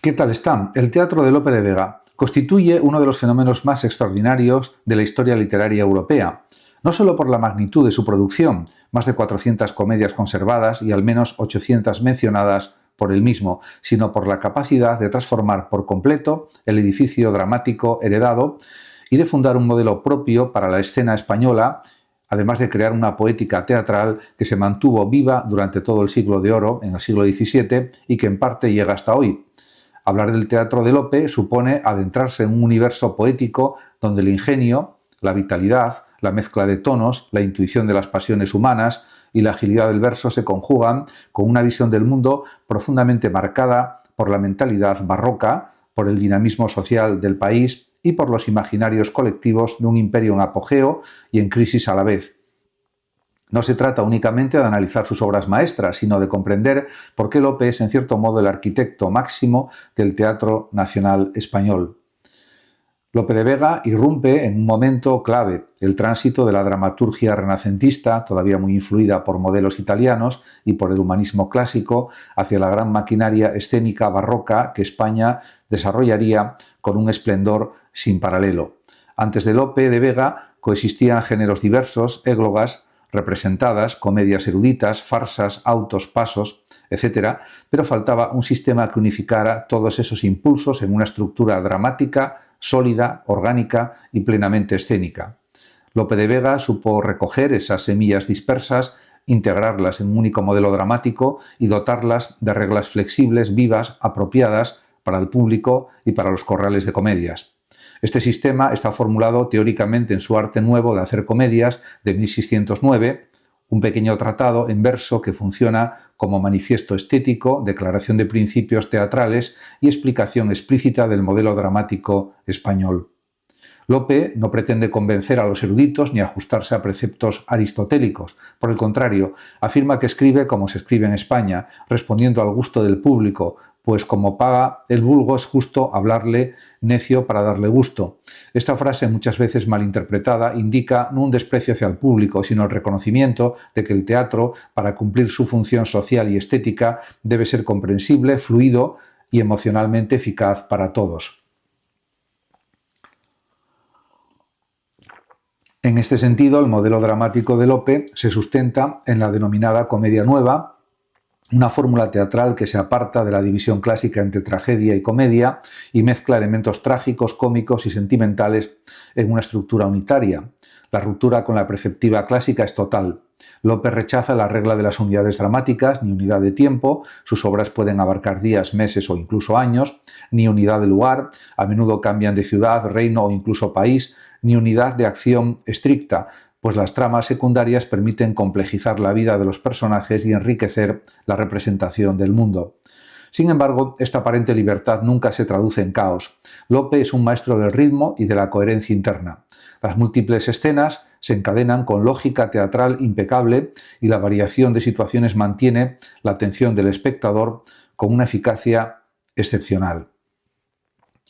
¿Qué tal están? El teatro de Lope de Vega constituye uno de los fenómenos más extraordinarios de la historia literaria europea, no solo por la magnitud de su producción, más de 400 comedias conservadas y al menos 800 mencionadas por él mismo, sino por la capacidad de transformar por completo el edificio dramático heredado y de fundar un modelo propio para la escena española, además de crear una poética teatral que se mantuvo viva durante todo el siglo de oro, en el siglo XVII, y que en parte llega hasta hoy. Hablar del teatro de Lope supone adentrarse en un universo poético donde el ingenio, la vitalidad, la mezcla de tonos, la intuición de las pasiones humanas y la agilidad del verso se conjugan con una visión del mundo profundamente marcada por la mentalidad barroca, por el dinamismo social del país y por los imaginarios colectivos de un imperio en apogeo y en crisis a la vez. No se trata únicamente de analizar sus obras maestras, sino de comprender por qué Lope es, en cierto modo, el arquitecto máximo del teatro nacional español. Lope de Vega irrumpe en un momento clave, el tránsito de la dramaturgia renacentista, todavía muy influida por modelos italianos y por el humanismo clásico, hacia la gran maquinaria escénica barroca que España desarrollaría con un esplendor sin paralelo. Antes de Lope de Vega coexistían géneros diversos, églogas, representadas, comedias eruditas, farsas, autos, pasos, etc., pero faltaba un sistema que unificara todos esos impulsos en una estructura dramática, sólida, orgánica y plenamente escénica. Lope de Vega supo recoger esas semillas dispersas, integrarlas en un único modelo dramático y dotarlas de reglas flexibles, vivas, apropiadas para el público y para los corrales de comedias. Este sistema está formulado teóricamente en su Arte Nuevo de hacer comedias de 1609, un pequeño tratado en verso que funciona como manifiesto estético, declaración de principios teatrales y explicación explícita del modelo dramático español. Lope no pretende convencer a los eruditos ni ajustarse a preceptos aristotélicos. Por el contrario, afirma que escribe como se escribe en España, respondiendo al gusto del público, pues como paga el vulgo es justo hablarle necio para darle gusto. Esta frase, muchas veces malinterpretada, indica no un desprecio hacia el público, sino el reconocimiento de que el teatro, para cumplir su función social y estética, debe ser comprensible, fluido y emocionalmente eficaz para todos. En este sentido, el modelo dramático de Lope se sustenta en la denominada comedia nueva, una fórmula teatral que se aparta de la división clásica entre tragedia y comedia y mezcla elementos trágicos, cómicos y sentimentales en una estructura unitaria. La ruptura con la preceptiva clásica es total. Lope rechaza la regla de las unidades dramáticas, ni unidad de tiempo, sus obras pueden abarcar días, meses o incluso años, ni unidad de lugar, a menudo cambian de ciudad, reino o incluso país, ni unidad de acción estricta, pues las tramas secundarias permiten complejizar la vida de los personajes y enriquecer la representación del mundo. Sin embargo, esta aparente libertad nunca se traduce en caos. Lope es un maestro del ritmo y de la coherencia interna. Las múltiples escenas se encadenan con lógica teatral impecable y la variación de situaciones mantiene la atención del espectador con una eficacia excepcional.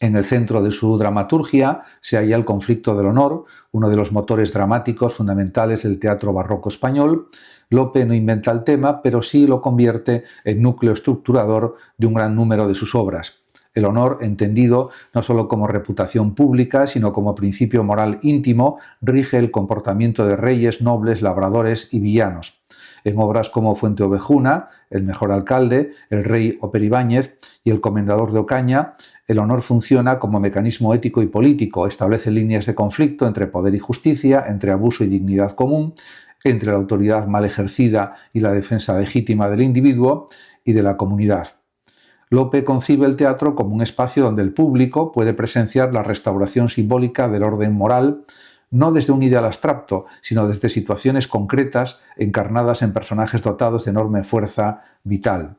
En el centro de su dramaturgia se halla el conflicto del honor, uno de los motores dramáticos fundamentales del teatro barroco español. Lope no inventa el tema, pero sí lo convierte en núcleo estructurador de un gran número de sus obras. El honor, entendido no solo como reputación pública, sino como principio moral íntimo, rige el comportamiento de reyes, nobles, labradores y villanos. En obras como Fuenteovejuna, El mejor alcalde, El rey Oper Ibáñez y El comendador de Ocaña, el honor funciona como mecanismo ético y político, establece líneas de conflicto entre poder y justicia, entre abuso y dignidad común, entre la autoridad mal ejercida y la defensa legítima del individuo y de la comunidad. Lope concibe el teatro como un espacio donde el público puede presenciar la restauración simbólica del orden moral, no desde un ideal abstracto, sino desde situaciones concretas encarnadas en personajes dotados de enorme fuerza vital.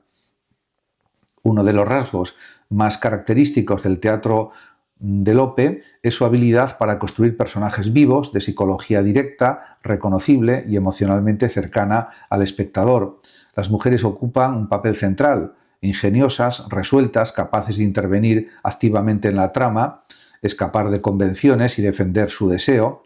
Uno de los rasgos más característicos del teatro de Lope es su habilidad para construir personajes vivos, de psicología directa, reconocible y emocionalmente cercana al espectador. Las mujeres ocupan un papel central, ingeniosas, resueltas, capaces de intervenir activamente en la trama, escapar de convenciones y defender su deseo.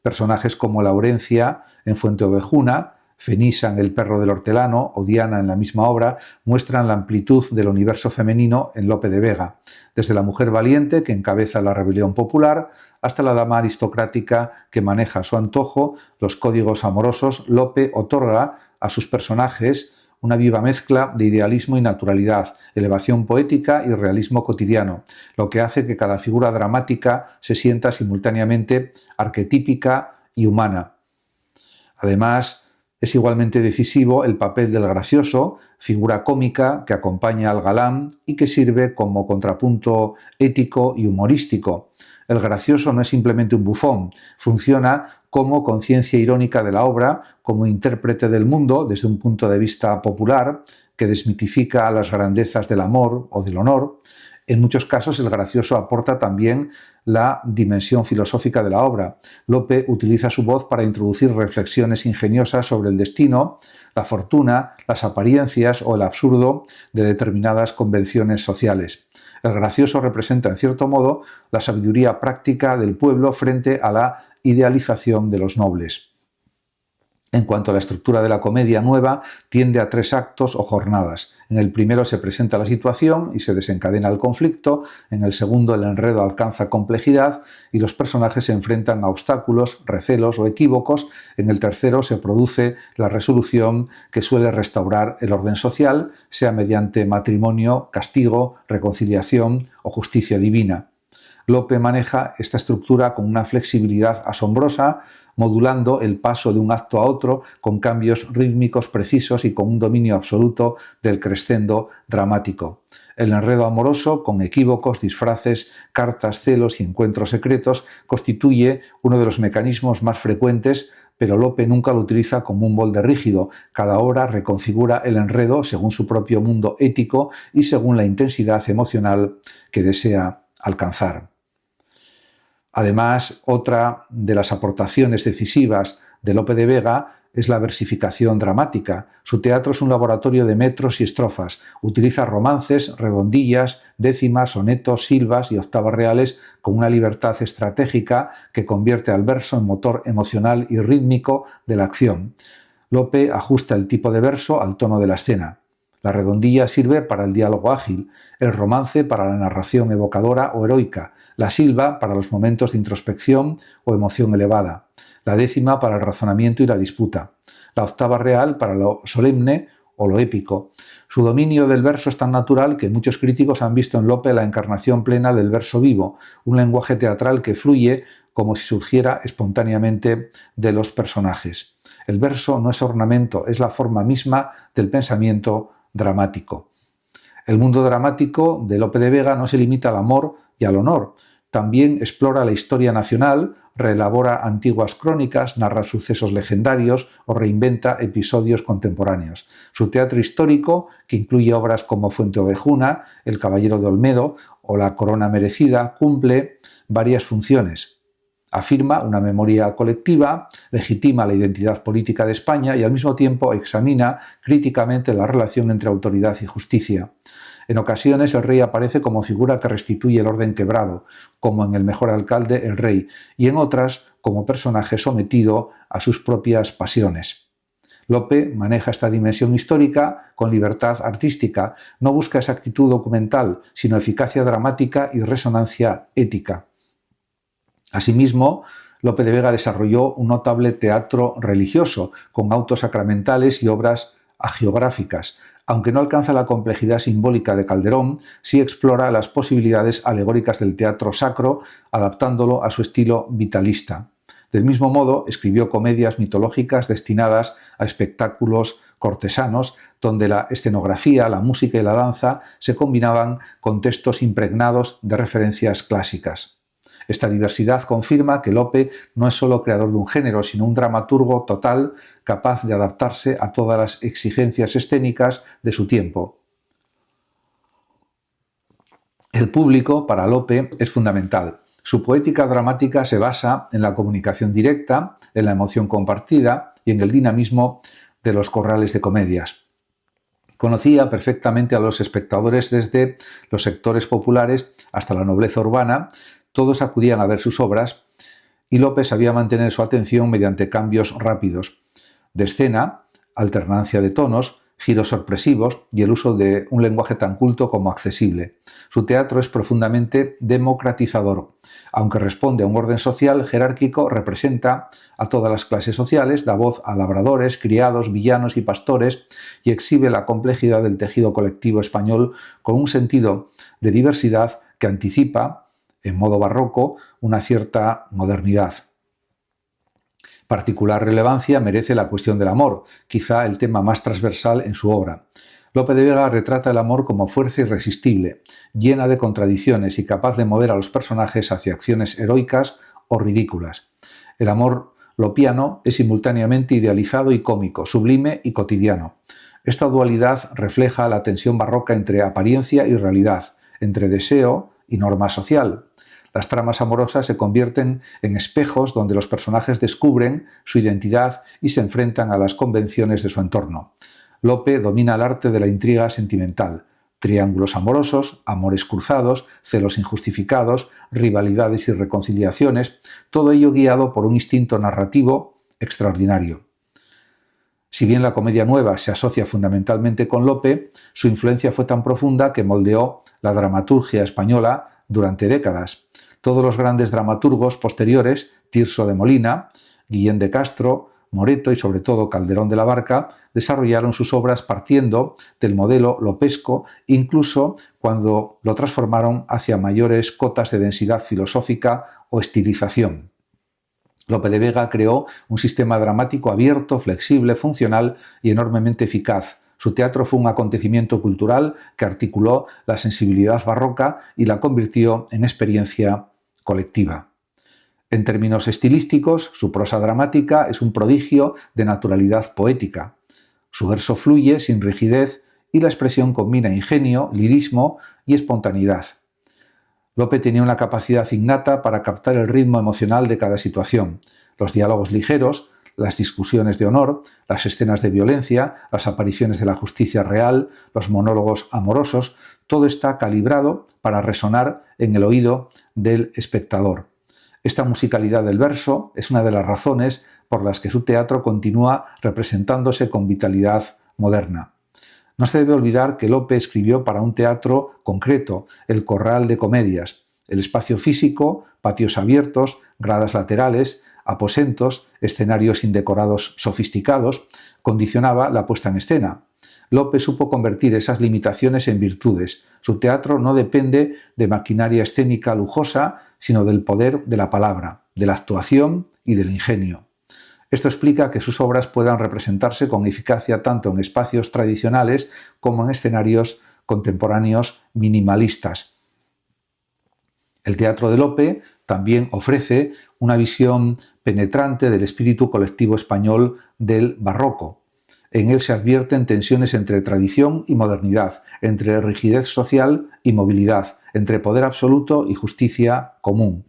Personajes como Laurencia en Fuenteovejuna, Fenisan, el perro del hortelano, o Diana en la misma obra, muestran la amplitud del universo femenino en Lope de Vega, desde la mujer valiente que encabeza la rebelión popular hasta la dama aristocrática que maneja a su antojo los códigos amorosos. Lope otorga a sus personajes una viva mezcla de idealismo y naturalidad, elevación poética y realismo cotidiano, lo que hace que cada figura dramática se sienta simultáneamente arquetípica y humana. Además, es igualmente decisivo el papel del gracioso, figura cómica que acompaña al galán y que sirve como contrapunto ético y humorístico. El gracioso no es simplemente un bufón, funciona como conciencia irónica de la obra, como intérprete del mundo desde un punto de vista popular que desmitifica las grandezas del amor o del honor. En muchos casos el gracioso aporta también la dimensión filosófica de la obra. Lope utiliza su voz para introducir reflexiones ingeniosas sobre el destino, la fortuna, las apariencias o el absurdo de determinadas convenciones sociales. El gracioso representa, en cierto modo, la sabiduría práctica del pueblo frente a la idealización de los nobles. En cuanto a la estructura de la comedia nueva, tiende a 3 actos o jornadas. En el primero se presenta la situación y se desencadena el conflicto, en el segundo el enredo alcanza complejidad y los personajes se enfrentan a obstáculos, recelos o equívocos, en el tercero se produce la resolución que suele restaurar el orden social, sea mediante matrimonio, castigo, reconciliación o justicia divina. Lope maneja esta estructura con una flexibilidad asombrosa, modulando el paso de un acto a otro con cambios rítmicos precisos y con un dominio absoluto del crescendo dramático. El enredo amoroso, con equívocos, disfraces, cartas, celos y encuentros secretos, constituye uno de los mecanismos más frecuentes, pero Lope nunca lo utiliza como un molde rígido. Cada obra reconfigura el enredo según su propio mundo ético y según la intensidad emocional que desea alcanzar. Además, otra de las aportaciones decisivas de Lope de Vega es la versificación dramática. Su teatro es un laboratorio de metros y estrofas. Utiliza romances, redondillas, décimas, sonetos, silvas y octavas reales con una libertad estratégica que convierte al verso en motor emocional y rítmico de la acción. Lope ajusta el tipo de verso al tono de la escena. La redondilla sirve para el diálogo ágil, el romance para la narración evocadora o heroica, la silva para los momentos de introspección o emoción elevada, la décima para el razonamiento y la disputa, la octava real para lo solemne o lo épico. Su dominio del verso es tan natural que muchos críticos han visto en Lope la encarnación plena del verso vivo, un lenguaje teatral que fluye como si surgiera espontáneamente de los personajes. El verso no es ornamento, es la forma misma del pensamiento dramático. El mundo dramático de Lope de Vega no se limita al amor y al honor. También explora la historia nacional, reelabora antiguas crónicas, narra sucesos legendarios o reinventa episodios contemporáneos. Su teatro histórico, que incluye obras como Fuenteovejuna, El Caballero de Olmedo o La Corona Merecida, cumple varias funciones. Afirma una memoria colectiva, legitima la identidad política de España y al mismo tiempo examina críticamente la relación entre autoridad y justicia. En ocasiones el rey aparece como figura que restituye el orden quebrado, como en El mejor alcalde, el rey, y en otras como personaje sometido a sus propias pasiones. Lope maneja esta dimensión histórica con libertad artística, no busca exactitud documental, sino eficacia dramática y resonancia ética. Asimismo, Lope de Vega desarrolló un notable teatro religioso, con autos sacramentales y obras hagiográficas. Aunque no alcanza la complejidad simbólica de Calderón, sí explora las posibilidades alegóricas del teatro sacro, adaptándolo a su estilo vitalista. Del mismo modo, escribió comedias mitológicas destinadas a espectáculos cortesanos, donde la escenografía, la música y la danza se combinaban con textos impregnados de referencias clásicas. Esta diversidad confirma que Lope no es solo creador de un género, sino un dramaturgo total capaz de adaptarse a todas las exigencias escénicas de su tiempo. El público, para Lope, es fundamental. Su poética dramática se basa en la comunicación directa, en la emoción compartida y en el dinamismo de los corrales de comedias. Conocía perfectamente a los espectadores desde los sectores populares hasta la nobleza urbana. Todos acudían a ver sus obras y Lope sabía mantener su atención mediante cambios rápidos de escena, alternancia de tonos, giros sorpresivos y el uso de un lenguaje tan culto como accesible. Su teatro es profundamente democratizador. Aunque responde a un orden social jerárquico, representa a todas las clases sociales, da voz a labradores, criados, villanos y pastores y exhibe la complejidad del tejido colectivo español con un sentido de diversidad que anticipa, en modo barroco, una cierta modernidad. Particular relevancia merece la cuestión del amor, quizá el tema más transversal en su obra. Lope de Vega retrata el amor como fuerza irresistible, llena de contradicciones y capaz de mover a los personajes hacia acciones heroicas o ridículas. El amor lopiano es simultáneamente idealizado y cómico, sublime y cotidiano. Esta dualidad refleja la tensión barroca entre apariencia y realidad, entre deseo y norma social. Las tramas amorosas se convierten en espejos donde los personajes descubren su identidad y se enfrentan a las convenciones de su entorno. Lope domina el arte de la intriga sentimental, triángulos amorosos, amores cruzados, celos injustificados, rivalidades y reconciliaciones, todo ello guiado por un instinto narrativo extraordinario. Si bien la comedia nueva se asocia fundamentalmente con Lope, su influencia fue tan profunda que moldeó la dramaturgia española durante décadas. Todos los grandes dramaturgos posteriores, Tirso de Molina, Guillén de Castro, Moreto y sobre todo Calderón de la Barca, desarrollaron sus obras partiendo del modelo lopesco, incluso cuando lo transformaron hacia mayores cotas de densidad filosófica o estilización. Lope de Vega creó un sistema dramático abierto, flexible, funcional y enormemente eficaz. Su teatro fue un acontecimiento cultural que articuló la sensibilidad barroca y la convirtió en experiencia colectiva. En términos estilísticos, su prosa dramática es un prodigio de naturalidad poética. Su verso fluye sin rigidez y la expresión combina ingenio, lirismo y espontaneidad. Lope tenía una capacidad innata para captar el ritmo emocional de cada situación. Los diálogos ligeros, las discusiones de honor, las escenas de violencia, las apariciones de la justicia real, los monólogos amorosos, todo está calibrado para resonar en el oído del espectador. Esta musicalidad del verso es una de las razones por las que su teatro continúa representándose con vitalidad moderna. No se debe olvidar que Lope escribió para un teatro concreto, el Corral de Comedias. El espacio físico, patios abiertos, gradas laterales, aposentos, escenarios indecorados sofisticados, condicionaba la puesta en escena. Lope supo convertir esas limitaciones en virtudes. Su teatro no depende de maquinaria escénica lujosa, sino del poder de la palabra, de la actuación y del ingenio. Esto explica que sus obras puedan representarse con eficacia tanto en espacios tradicionales como en escenarios contemporáneos minimalistas. El teatro de Lope también ofrece una visión penetrante del espíritu colectivo español del barroco. En él se advierten tensiones entre tradición y modernidad, entre rigidez social y movilidad, entre poder absoluto y justicia común.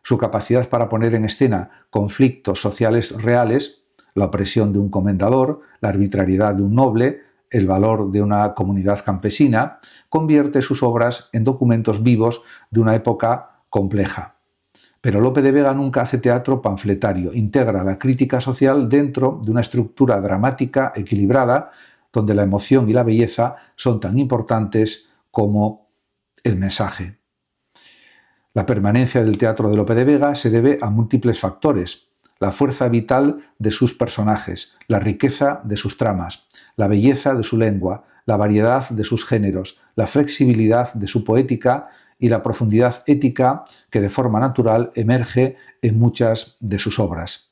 Su capacidad para poner en escena conflictos sociales reales, la opresión de un comendador, la arbitrariedad de un noble, el valor de una comunidad campesina, convierte sus obras en documentos vivos de una época compleja. Pero Lope de Vega nunca hace teatro panfletario, integra la crítica social dentro de una estructura dramática equilibrada, donde la emoción y la belleza son tan importantes como el mensaje. La permanencia del teatro de Lope de Vega se debe a múltiples factores: la fuerza vital de sus personajes, la riqueza de sus tramas, la belleza de su lengua, la variedad de sus géneros, la flexibilidad de su poética y la profundidad ética que de forma natural emerge en muchas de sus obras.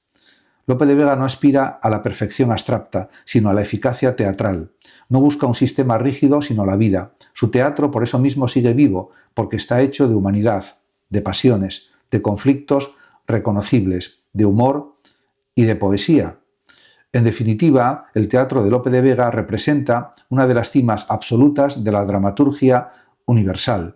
Lope de Vega no aspira a la perfección abstracta, sino a la eficacia teatral. No busca un sistema rígido, sino la vida. Su teatro por eso mismo sigue vivo, porque está hecho de humanidad, de pasiones, de conflictos reconocibles, de humor y de poesía. En definitiva, el teatro de Lope de Vega representa una de las cimas absolutas de la dramaturgia universal.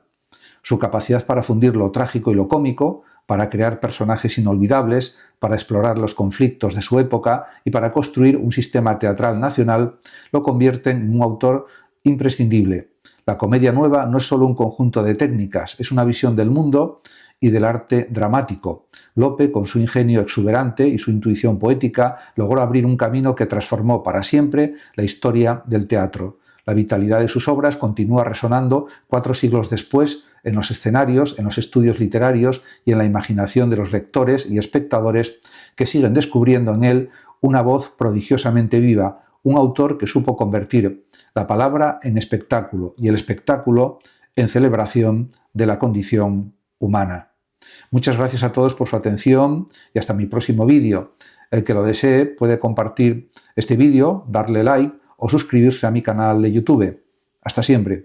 Su capacidad para fundir lo trágico y lo cómico, para crear personajes inolvidables, para explorar los conflictos de su época y para construir un sistema teatral nacional, lo convierten en un autor imprescindible. La comedia nueva no es solo un conjunto de técnicas, es una visión del mundo y del arte dramático. Lope, con su ingenio exuberante y su intuición poética, logró abrir un camino que transformó para siempre la historia del teatro. La vitalidad de sus obras continúa resonando 4 siglos después en los escenarios, en los estudios literarios y en la imaginación de los lectores y espectadores que siguen descubriendo en él una voz prodigiosamente viva, un autor que supo convertir la palabra en espectáculo y el espectáculo en celebración de la condición humana. Muchas gracias a todos por su atención y hasta mi próximo vídeo. El que lo desee puede compartir este vídeo, darle like o suscribirse a mi canal de YouTube. Hasta siempre.